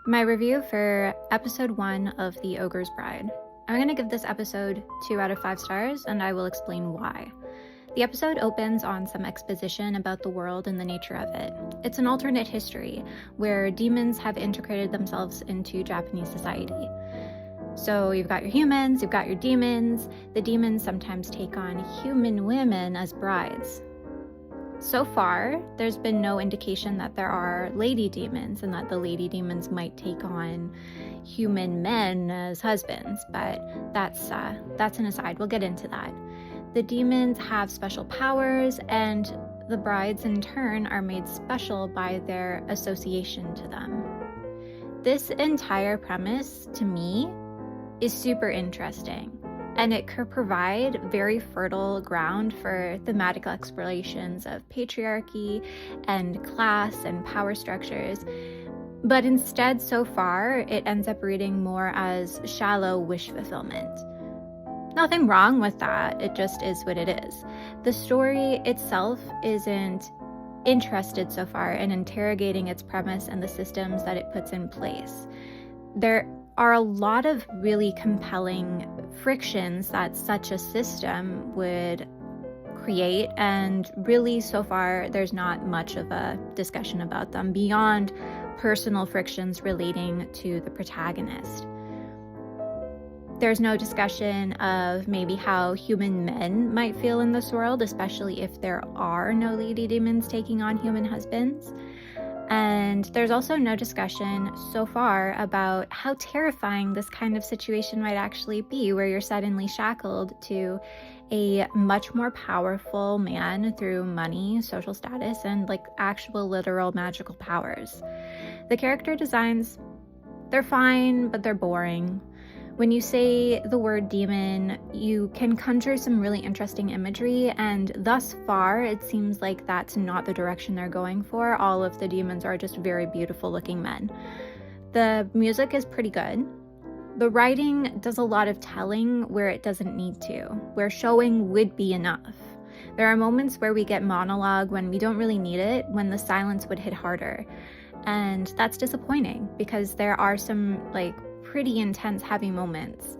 My review for episode 1 of The Ogre's Bride. I'm going to give this episode 2 out of 5 stars, and I will explain why. The episode opens on some exposition about the world and the nature of it. It's an alternate history where demons have integrated themselves into Japanese society. So you've got your humans, you've got your demons. The demons sometimes take on human women as brides. So far, there's been no indication that there are lady demons and that the lady demons might take on human men as husbands, but that's an aside. We'll get into that. The demons have special powers, and the brides in turn are made special by their association to them. This entire premise, to me, is super interesting. And it could provide very fertile ground for thematic explorations of patriarchy and class and power structures. But instead, so far, it ends up reading more as shallow wish fulfillment. Nothing wrong with that, it just is what it is. The story itself isn't interested so far in interrogating its premise and the systems that it puts in place. There are a lot of really compelling frictions that such a system would create, and really so far there's not much of a discussion about them beyond personal frictions relating to the protagonist. There's no discussion of maybe how human men might feel in this world, especially if there are no lady demons taking on human husbands. And there's also no discussion so far about how terrifying this kind of situation might actually be, where you're suddenly shackled to a much more powerful man through money, social status, and like actual literal magical powers. The character designs, they're fine, but they're boring. When you say the word demon, you can conjure some really interesting imagery, and thus far, it seems like that's not the direction they're going for. All of the demons are just very beautiful looking men. The music is pretty good. The writing does a lot of telling where it doesn't need to, where showing would be enough. There are moments where we get monologue when we don't really need it, when the silence would hit harder. And that's disappointing because there are some pretty intense, heavy moments.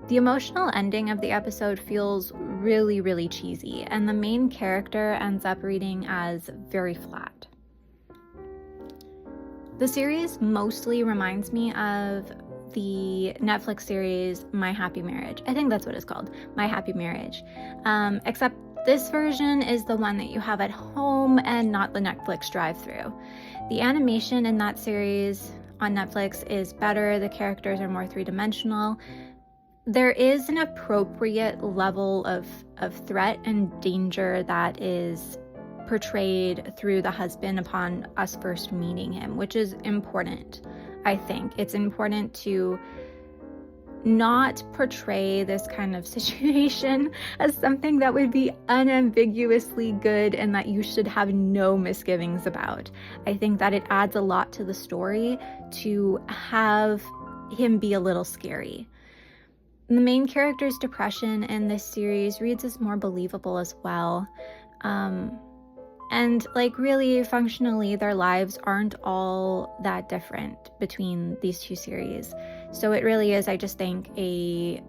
The emotional ending of the episode feels really, really cheesy, and the main character ends up reading as very flat. The series mostly reminds me of the Netflix series My Happy Marriage. I think that's what it's called, My Happy Marriage. Except this version is the one that you have at home and not the Netflix drive-thru. The animation in that series on Netflix is better. The characters are more three-dimensional. There is an appropriate level of threat and danger that is portrayed through the husband upon us first meeting him, which is important, I think. It's important to not portray this kind of situation as something that would be unambiguously good and that you should have no misgivings about. I think that it adds a lot to the story to have him be a little scary. The main character's depression in this series reads as more believable as well. And really functionally, their lives aren't all that different between these two series. So it really is, I just think, a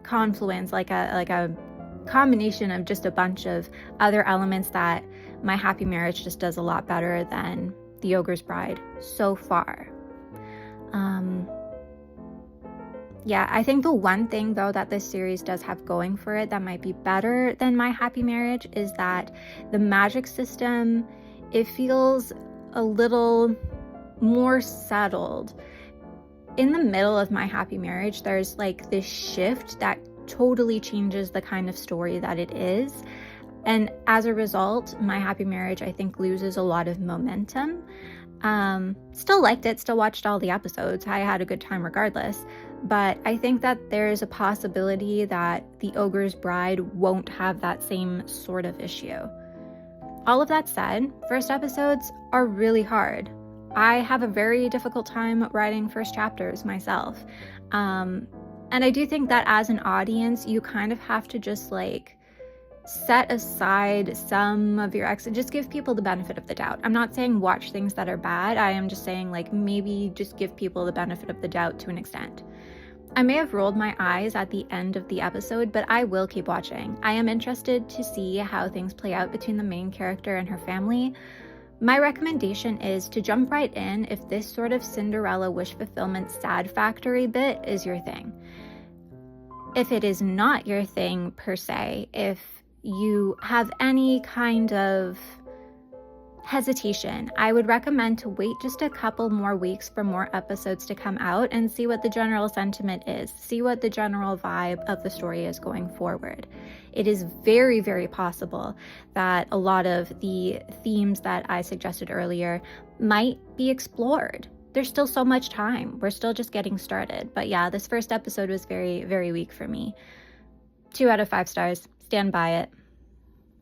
confluence, like a combination of just a bunch of other elements that My Happy Marriage just does a lot better than The Ogre's Bride so far. I think the one thing, though, that this series does have going for it that might be better than My Happy Marriage is that the magic system, it feels a little more settled. In the middle of My Happy Marriage, there's this shift that totally changes the kind of story that it is. And as a result, My Happy Marriage, I think, loses a lot of momentum. Still liked it, still watched all the episodes. I had a good time regardless. But I think that there's a possibility that The Ogre's Bride won't have that same sort of issue. All of that said, first episodes are really hard. I have a very difficult time writing first chapters myself. And I do think that as an audience, you kind of have to just set aside some of your just give people the benefit of the doubt. I'm not saying watch things that are bad. I am just saying, like, maybe just give people the benefit of the doubt to an extent. I may have rolled my eyes at the end of the episode, but I will keep watching. I am interested to see how things play out between the main character and her family. My recommendation is to jump right in if this sort of Cinderella wish fulfillment sad factory bit is your thing. If it is not your thing per se, if you have any kind of hesitation, I would recommend to wait just a couple more weeks for more episodes to come out and see what the general sentiment is, see what the general vibe of the story is going forward. It is very, very possible that a lot of the themes that I suggested earlier might be explored. There's still so much time. We're still just getting started. But yeah, this first episode was very, very weak for me. 2 out of 5 stars. Stand by it.